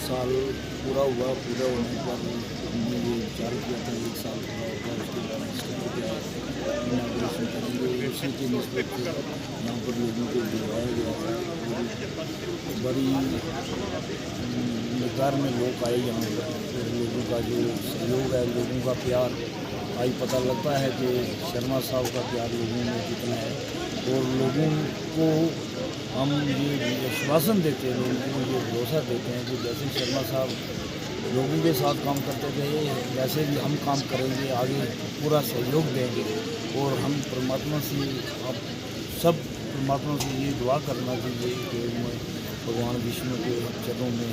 साल पूरा हुआ, पूरा होने पर हमने ये विचार किया था 1 साल पूरा होगा उसके बाद इनाग्रेशन करेंगे। उसी के निस्बत यहाँ पर लोगों को बुलाया गया था। बड़ी मकदार में लोग आए यहाँ पर, और लोगों का जो सहयोग है, लोगों का प्यार, आज पता लगता है कि शर्मा साहब का प्यार लोगों में कितना है। और लोगों को हम ये आश्वासन देते हैं, लोगों को ये भरोसा देते हैं कि जैसे शर्मा साहब लोगों के साथ काम करते थे, वैसे भी हम काम करेंगे, आगे पूरा सहयोग देंगे। और हम परमात्मा से, आप सब परमात्मा से ये दुआ करना चाहिए कि भगवान विष्णु के चरणों में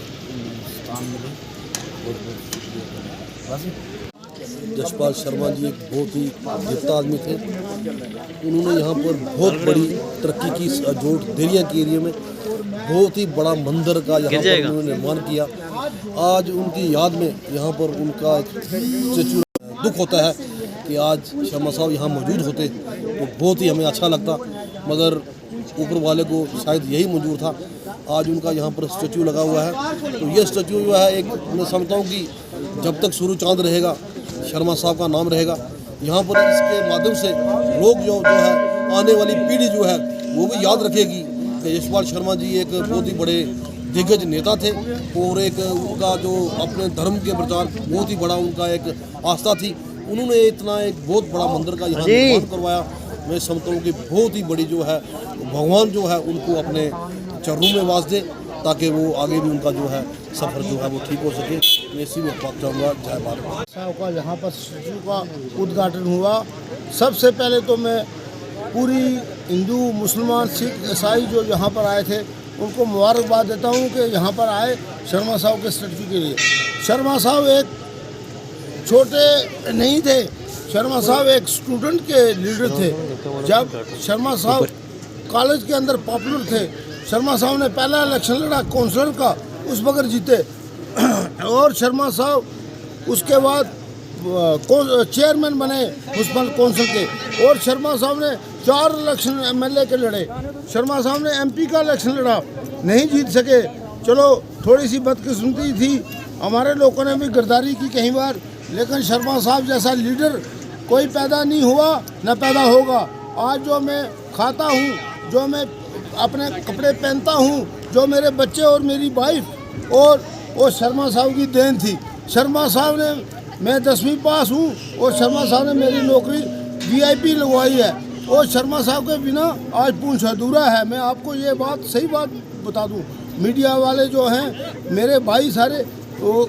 स्थान मिले। और बहुत शुक्रिया करें बस। यशपाल शर्मा जी एक बहुत ही जिद्दा आदमी थे। उन्होंने यहाँ पर बहुत बड़ी तरक्की की। जोट देरिया के एरिया में बहुत ही बड़ा मंदिर का यहाँ पर उन्होंने निर्माण किया। आज उनकी याद में यहाँ पर उनका स्टैचू, दुख होता है कि आज शर्मा साहब यहाँ मौजूद होते तो बहुत ही हमें अच्छा लगता, मगर ऊपर वाले को शायद यही मंजूर था। आज उनका यहाँ पर स्टैचू लगा हुआ है। तो ये स्टैचू जो है, एक मैं समझता हूँ कि जब तक सूरज चांद रहेगा, शर्मा साहब का नाम रहेगा यहाँ पर। इसके माध्यम से लोग जो है, आने वाली पीढ़ी जो है वो भी याद रखेगी कि यशपाल शर्मा जी एक बहुत ही बड़े दिग्गज नेता थे। और एक उनका जो अपने धर्म के प्रचार, बहुत ही बड़ा उनका एक आस्था थी। उन्होंने इतना एक बहुत बड़ा मंदिर का यहाँ निर्माण करवाया। मैं समझता हूँ कि बहुत ही बड़ी जो है, भगवान जो है उनको अपने चरणों में वास दे, ताकि वो आगे भी उनका जो है सफ़र जो है वो ठीक हो सके। मैं इसी में बात चाहूँगा। जय भारत। साहब का यहाँ पर स्टैचू का उद्घाटन हुआ। सबसे पहले तो मैं पूरी हिंदू, मुसलमान, सिख, ईसाई जो यहाँ पर आए थे उनको मुबारकबाद देता हूँ कि यहाँ पर आए शर्मा साहब के स्टैचू के लिए। शर्मा साहब एक छोटे नहीं थे, शर्मा साहब एक स्टूडेंट के लीडर थे। जब शर्मा साहब कॉलेज के अंदर पॉपुलर थे, शर्मा साहब ने पहला इलेक्शन लड़ा काउंसलर का, उस वक्त जीते। और शर्मा साहब उसके बाद चेयरमैन बने म्यूनसिपल काउंसिल के। और शर्मा साहब ने 4 इलेक्शन एमएलए के लड़े। शर्मा साहब ने एमपी का इलेक्शन लड़ा, नहीं जीत सके। चलो थोड़ी सी बदकिस्मती थी, हमारे लोगों ने भी गद्दारी की कई बार, लेकिन शर्मा साहब जैसा लीडर कोई पैदा नहीं हुआ, न पैदा होगा। आज जो मैं खाता हूँ, जो मैं अपने कपड़े पहनता हूँ, जो मेरे बच्चे और मेरी वाइफ, और वो शर्मा साहब की देन थी। शर्मा साहब ने, मैं 10वीं पास हूँ और शर्मा साहब ने मेरी नौकरी वीआईपी लगवाई है। और शर्मा साहब के बिना आज पूंछ अधूरा है। मैं आपको ये बात, सही बात बता दूँ, मीडिया वाले जो हैं मेरे भाई सारे, वो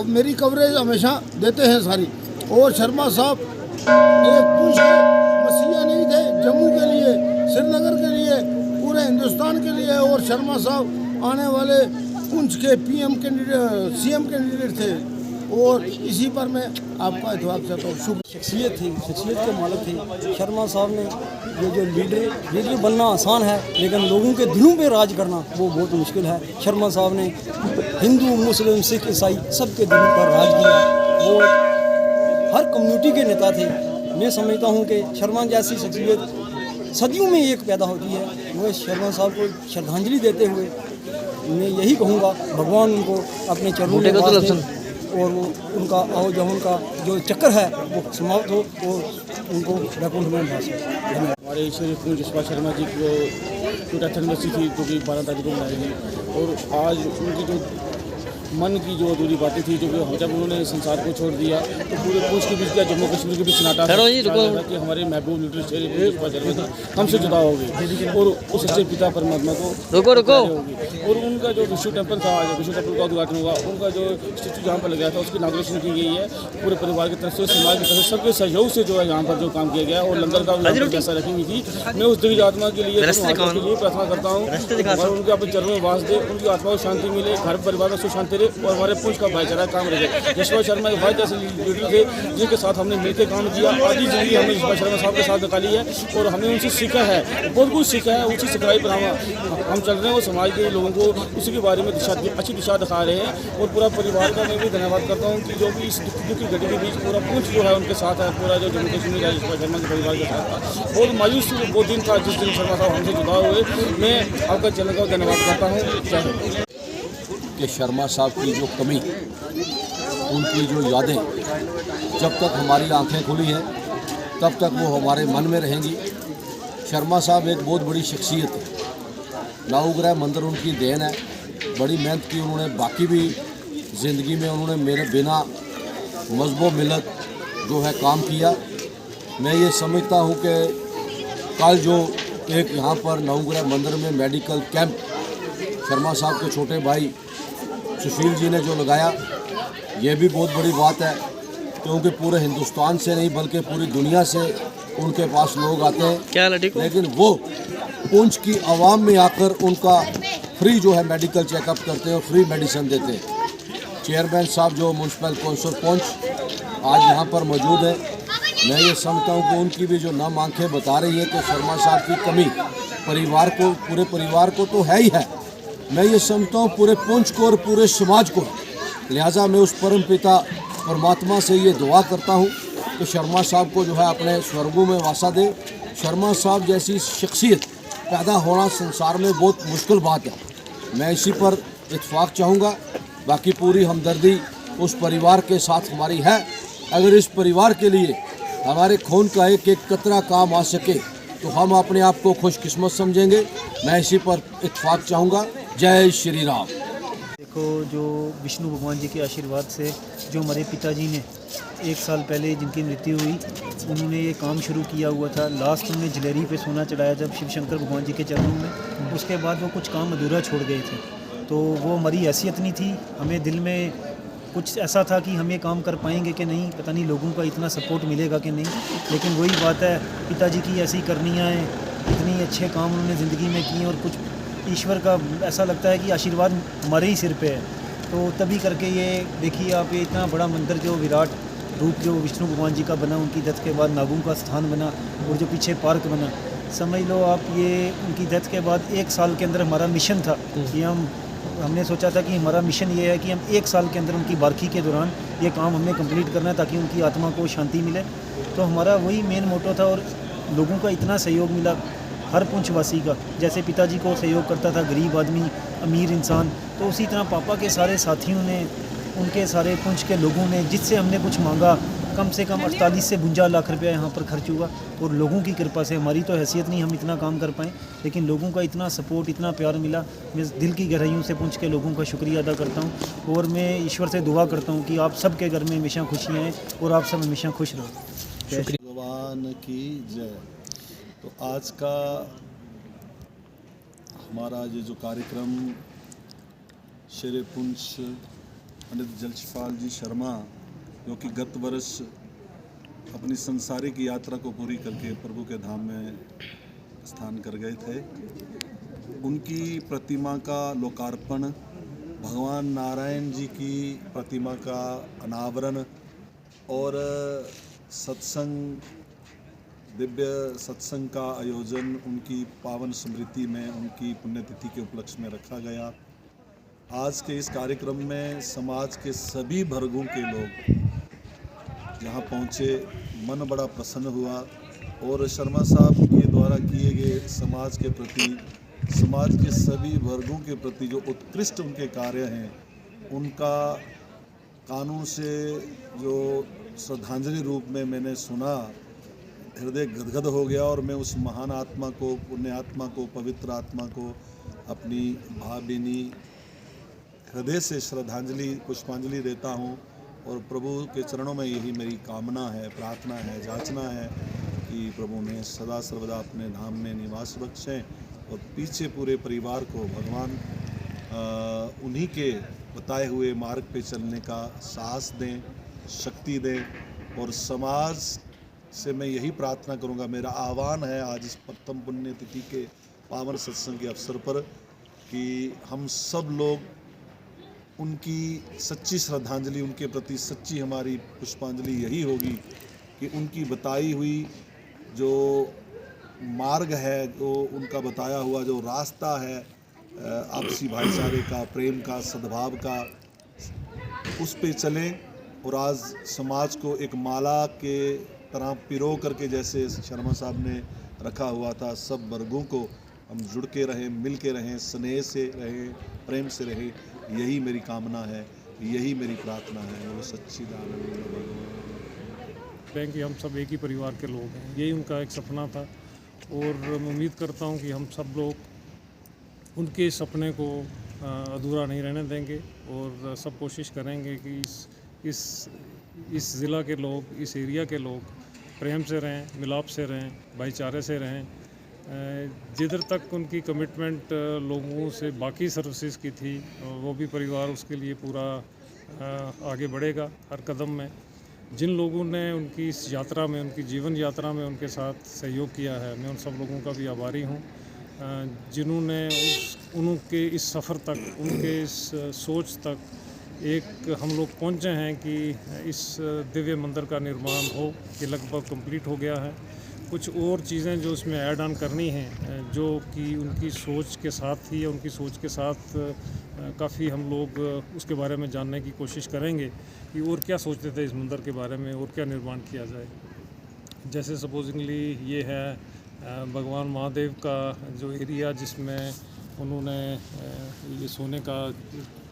मेरी कवरेज हमेशा देते हैं सारी। और शर्मा साहब एक पूंछ के मसीहा नहीं थे, जम्मू के लिए, श्रीनगर के लिए, पूरे हिंदुस्तान के लिए। और शर्मा साहब आने वाले पुंछ के पीएम कैंडिडेट, सीएम कैंडिडेट थे। और इसी पर मैं आपका इत्तेफाक चाहता हूँ। शुभ शख्सियत थी, शख्सियत के मालिक थे शर्मा साहब ने। ये जो लीडर बनना आसान है, लेकिन लोगों के दिलों पे राज करना वो बहुत मुश्किल है। शर्मा साहब ने हिंदू, मुस्लिम, सिख, ईसाई सबके दिलों पर राज किया। वो हर कम्युनिटी के नेता थे। मैं समझता हूँ कि शर्मा जैसी शख्सियत सदियों में एक पैदा होती है। वो शर्मा साहब को श्रद्धांजलि देते हुए मैं यही कहूँगा, भगवान उनको अपने चरणों में वास दें और वो उनका आओ जो उनका जो चक्कर है वो समाप्त हो और उनको वैकुंठ में वास हो। हमारे ईश्वरी पूज्य यशपाल शर्मा जी को 280 थी, जो कि 12 तारीख को मनाएगी। और आज उनकी जो मन की जो अधूरी बातें थी, जो जब उन्होंने संसार को छोड़ दिया तो पूरे पूछ के बीच, जम्मू कश्मीर के बीच सन्नाटा कि हमारे महबूब लीडर यशपाल शर्मा जी हमसे जुदा हो गए। और उस सच्चे पिता परमात्मा को रुको और उनका जो विष्णु टेम्पल था, विष्णु टेम्पल का उद्घाटन हुआ, उनका जो स्टैचू जहाँ पर लगाया था उसकी इनॉग्रेशन की गई है। पूरे परिवार की तरफ से, समाज की तरफ से, सबके सहयोग से जो है यहाँ पर जो काम किया गया। और लंगर का व्यवस्था रखी हुई थी। मैं उस दिव्य आत्मा के लिए प्रार्थना करता हूँ, उनके अपने चरणों में वास दे, उनकी आत्मा को शांति मिले, घर परिवार में सुख शांति मेरे और हमारे पुंछ का भाईचारा काम रहे। यशपाल शर्मा एक वाहिद ऐसे लीडर थे जिनके साथ हमने मिलकर काम किया। आधी जिंदगी हमने यशपाल शर्मा साहब के साथ निकाली है और हमने उनसे सीखा है, बहुत कुछ सीखा है। उसी सिखलाई पर हम चल रहे हैं और समाज के लोगों को उसी के बारे में अच्छी दिशा दिखा रहे हैं। और पूरा परिवार का मैं भी धन्यवाद करता हूँ कि जो भी इस दुख की घड़ी के बीच पूरा पुंछ जो है उनके साथ है, पूरा जो जम्मू कश्मीर है यशपाल शर्मा के परिवार के साथ था। बहुत मायूस वो दिन था जिस दिन शर्मा साहब हमसे जुदा हुए। मैं आपका चैनल का धन्यवाद करता हूँ। जय हिंद। कि शर्मा साहब की जो कमी, उनकी जो यादें जब तक हमारी आंखें खुली हैं तब तक वो हमारे मन में रहेंगी। शर्मा साहब एक बहुत बड़ी शख्सियत है। नाऊग्रह मंदिर उनकी देन है। बड़ी मेहनत की उन्होंने, बाकी भी ज़िंदगी में उन्होंने मेरे बिना मज़हब मिलत जो है काम किया। मैं ये समझता हूँ कि कल जो एक यहाँ पर नाऊग्रह मंदिर में मेडिकल कैंप शर्मा साहब के छोटे भाई सुशील जी ने जो लगाया, ये भी बहुत बड़ी बात है, क्योंकि पूरे हिंदुस्तान से नहीं बल्कि पूरी दुनिया से उनके पास लोग आते हैं। लेकिन वो पुंछ की आवाम में आकर उनका फ्री जो है मेडिकल चेकअप करते हैं और फ्री मेडिसिन देते हैं। चेयरमैन साहब जो म्यूनसिपल कौंसिल पुंछ आज यहाँ पर मौजूद है। मैं ये समझता हूँ कि उनकी भी जो नम आंखें बता रही है कि शर्मा साहब की कमी परिवार को, पूरे परिवार को तो है ही है, मैं ये समझता हूँ पूरे पुंछ को और पूरे समाज को। लिहाजा मैं उस परम पिता परमात्मा से ये दुआ करता हूँ कि शर्मा साहब को जो है अपने स्वर्गों में वासा दे। शर्मा साहब जैसी शख्सियत पैदा होना संसार में बहुत मुश्किल बात है। मैं इसी पर इत्फाक चाहूँगा। बाकी पूरी हमदर्दी उस परिवार के साथ हमारी है। अगर इस परिवार के लिए हमारे खून का एक एक कतरा काम आ सके तो हम अपने आप को खुशकिस्मत समझेंगे। मैं इसी पर इत्फाक चाहूँगा। जय श्री राम। देखो, जो विष्णु भगवान जी के आशीर्वाद से जो हमारे पिताजी ने 1 साल पहले जिनकी मृत्यु हुई, उन्होंने ये काम शुरू किया हुआ था। लास्ट उन्होंने जलेरी पे सोना चढ़ाया जब शिव शंकर भगवान जी के चरणों में। उसके बाद वो कुछ काम अधूरा छोड़ गए थे, तो वो हमारी हैसियत नहीं थी। हमें दिल में कुछ ऐसा था कि हम ये काम कर पाएंगे कि नहीं, पता नहीं लोगों का इतना सपोर्ट मिलेगा कि नहीं। लेकिन वही बात है, पिताजी की ऐसी करनियाँ हैं, इतनी अच्छे काम उन्होंने ज़िंदगी में किए और कुछ ईश्वर का ऐसा लगता है कि आशीर्वाद हमारे ही सिर पे है। तो तभी करके ये देखिए आप, ये इतना बड़ा मंदिर जो विराट रूप जो विष्णु भगवान जी का बना, उनकी डेथ के बाद नागों का स्थान बना और जो पीछे पार्क बना, समझ लो आप। ये उनकी डेथ के बाद 1 साल के अंदर हमारा मिशन था कि हमने सोचा था कि हमारा मिशन ये है कि हम 1 साल के अंदर उनकी बारखी के दौरान ये काम हमने कंप्लीट करना है ताकि उनकी आत्मा को शांति मिले। तो हमारा वही मेन मोटो था और लोगों का इतना सहयोग मिला हर पुंछवासी का। जैसे पिताजी को सहयोग करता था गरीब आदमी, अमीर इंसान, तो उसी तरह पापा के सारे साथियों ने, उनके सारे पुंछ के लोगों ने, जिससे हमने कुछ मांगा, कम से कम 48 से 52 लाख रुपया यहाँ पर खर्च हुआ। और लोगों की कृपा से, हमारी तो हैसियत नहीं हम इतना काम कर पाएँ, लेकिन लोगों का इतना सपोर्ट, इतना प्यार मिला। मैं दिल की गहराइयों से पुंछ के लोगों का शुक्रिया अदा करता हूँ और मैं ईश्वर से दुआ करता हूँ कि आप सबके घर में हमेशा खुशियाँ हैं और आप सब हमेशा खुश रहो। भगवान की जय। तो आज का हमारा ये जो कार्यक्रम शेर पुंछ पंडित जलशिपाल जी शर्मा, जो कि गत वर्ष अपनी संसारिक यात्रा को पूरी करके प्रभु के धाम में स्थान कर गए थे, उनकी प्रतिमा का लोकार्पण, भगवान नारायण जी की प्रतिमा का अनावरण और सत्संग, दिव्य सत्संग का आयोजन उनकी पावन स्मृति में, उनकी पुण्यतिथि के उपलक्ष्य में रखा गया। आज के इस कार्यक्रम में समाज के सभी वर्गों के लोग यहाँ पहुँचे, मन बड़ा प्रसन्न हुआ और शर्मा साहब के द्वारा किए गए समाज के प्रति, समाज के सभी वर्गों के प्रति जो उत्कृष्ट उनके कार्य हैं, उनका कानों से जो श्रद्धांजलि रूप में मैंने सुना, हृदय गदगद हो गया। और मैं उस महान आत्मा को, पुण्य आत्मा को, पवित्र आत्मा को अपनी भावभीनी हृदय से श्रद्धांजलि, पुष्पांजलि देता हूँ। और प्रभु के चरणों में यही मेरी कामना है, प्रार्थना है, याचना है कि प्रभु ने सदा सर्वदा अपने धाम में निवास बख्शें और पीछे पूरे परिवार को भगवान उन्हीं के बताए हुए मार्ग पे चलने का साहस दें, शक्ति दें। और समाज से मैं यही प्रार्थना करूंगा, मेरा आह्वान है आज इस प्रथम पुण्यतिथि के पावन सत्संग के अवसर पर कि हम सब लोग उनकी सच्ची श्रद्धांजलि, उनके प्रति सच्ची हमारी पुष्पांजलि यही होगी कि उनकी बताई हुई जो मार्ग है, जो उनका बताया हुआ जो रास्ता है आपसी भाईचारे का, प्रेम का, सद्भाव का, उस पे चलें और आज समाज को एक माला के तरह पिरो करके, जैसे शर्मा साहब ने रखा हुआ था, सब वर्गों को हम जुड़ के रहें, मिल के रहें, स्नेह से रहें, प्रेम से रहें, यही मेरी कामना है, यही मेरी प्रार्थना है। वो सच्चिदानंद बैंक कि हम सब एक ही परिवार के लोग हैं, यही उनका एक सपना था और मैं उम्मीद करता हूं कि हम सब लोग उनके सपने को अधूरा नहीं रहने देंगे और सब कोशिश करेंगे कि इस ज़िला के लोग, इस एरिया के लोग प्रेम से रहें, मिलाप से रहें, भाईचारे से रहें। जिधर तक उनकी कमिटमेंट लोगों से बाकी सर्विसेज की थी, वो भी परिवार उसके लिए पूरा आगे बढ़ेगा हर कदम में। जिन लोगों ने उनकी इस यात्रा में, उनकी जीवन यात्रा में उनके साथ सहयोग किया है, मैं उन सब लोगों का भी आभारी हूँ। जिन्होंने उनके इस सफ़र तक, उनके इस सोच तक एक हम लोग पहुँचे हैं कि इस दिव्य मंदिर का निर्माण हो, ये लगभग कंप्लीट हो गया है। कुछ और चीज़ें जो इसमें ऐड ऑन करनी हैं, जो कि उनकी सोच के साथ ही, उनकी सोच के साथ काफ़ी हम लोग उसके बारे में जानने की कोशिश करेंगे कि और क्या सोचते थे इस मंदिर के बारे में और क्या निर्माण किया जाए। जैसे सपोजिंगली ये है भगवान महादेव का जो एरिया, जिसमें उन्होंने ये सोने का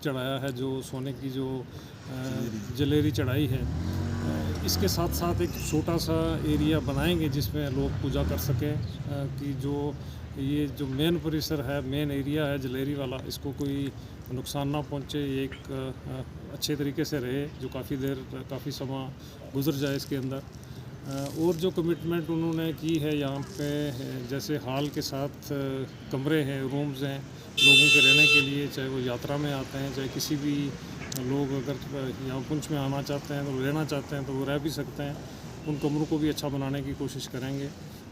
चढ़ाया है, जो सोने की जो जलेरी चढ़ाई है, इसके साथ साथ एक छोटा सा एरिया बनाएंगे जिसमें लोग पूजा कर सकें कि जो ये जो मेन परिसर है, मेन एरिया है जलेरी वाला, इसको कोई नुकसान ना पहुंचे, एक अच्छे तरीके से रहे, जो काफ़ी समय गुजर जाए इसके अंदर। और जो कमिटमेंट उन्होंने की है यहाँ पे, जैसे हॉल के साथ कमरे हैं, रूम्स हैं लोगों के रहने के लिए, चाहे वो यात्रा में आते हैं, चाहे किसी भी लोग अगर यहाँ पुंछ में आना चाहते हैं तो रहना चाहते हैं तो वो रह भी सकते हैं। उन कमरों को भी अच्छा बनाने की कोशिश करेंगे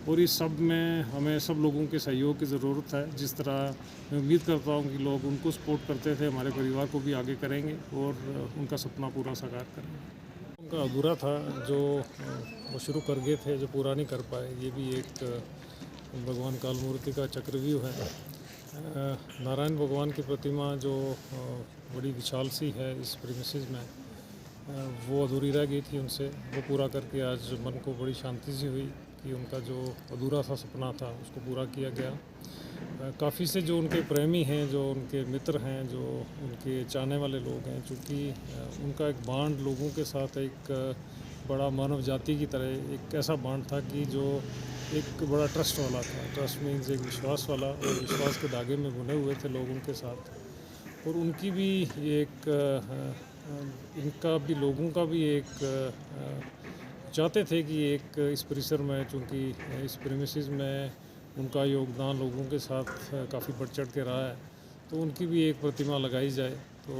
और इस सब में हमें सब लोगों के सहयोग की ज़रूरत है। जिस तरह मैं उम्मीद करता हूँ कि लोग उनको सपोर्ट करते थे, हमारे परिवार को भी आगे करेंगे और उनका सपना पूरा साकार करेंगे। उनका अधूरा था जो वो शुरू कर गए थे, जो पूरा नहीं कर पाए। ये भी एक भगवान काल मूर्ति का चक्रव्यूह है। नारायण भगवान की प्रतिमा जो बड़ी विशाल सी है इस प्रीमिसेस में, वो अधूरी रह गई थी उनसे, वो पूरा करके आज मन को बड़ी शांति सी हुई कि उनका जो अधूरा सा सपना था उसको पूरा किया गया। काफ़ी से जो उनके प्रेमी हैं, जो उनके मित्र हैं, जो उनके चाहने वाले लोग हैं, चूँकि उनका एक बांड लोगों के साथ एक बड़ा मानव जाति की तरह एक ऐसा बांड था कि जो एक बड़ा ट्रस्ट वाला था। ट्रस्ट मीन्स एक विश्वास वाला, और विश्वास के धागे में बुने हुए थे लोग उनके साथ। और उनकी भी एक इनका भी, लोगों का भी एक चाहते थे कि एक इस परिसर में, चूँकि इस प्रीमिसेस में उनका योगदान लोगों के साथ काफ़ी बढ़ चढ़ के रहा है, तो उनकी भी एक प्रतिमा लगाई जाए। तो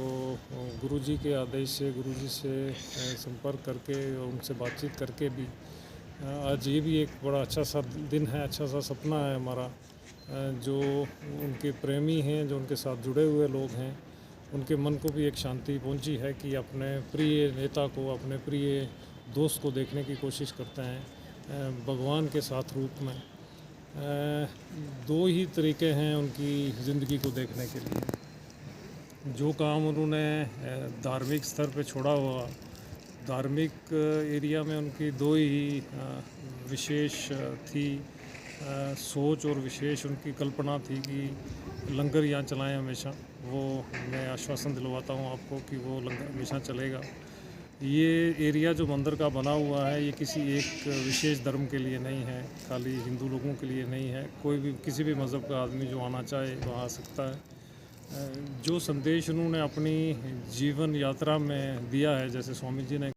गुरुजी के आदेश से, गुरुजी से संपर्क करके और उनसे बातचीत करके भी आज ये भी एक बड़ा अच्छा सा दिन है, अच्छा सा सपना है हमारा। जो उनके प्रेमी हैं, जो उनके साथ जुड़े हुए लोग हैं, उनके मन को भी एक शांति पहुंची है कि अपने प्रिय नेता को, अपने प्रिय दोस्त को देखने की कोशिश करते हैं भगवान के साथ रूप में। दो ही तरीके हैं उनकी ज़िंदगी को देखने के लिए। जो काम उन्होंने धार्मिक स्तर पे छोड़ा हुआ, धार्मिक एरिया में उनकी दो ही विशेष थी सोच और विशेष उनकी कल्पना थी कि लंगर यहाँ चलाएं हमेशा। वो मैं आश्वासन दिलवाता हूँ आपको कि वो लंगर हमेशा चलेगा। ये एरिया जो मंदिर का बना हुआ है, ये किसी एक विशेष धर्म के लिए नहीं है, खाली हिंदू लोगों के लिए नहीं है। कोई भी, किसी भी मज़हब का आदमी जो आना चाहे वो आ सकता है। जो संदेश उन्होंने अपनी जीवन यात्रा में दिया है, जैसे स्वामी जी ने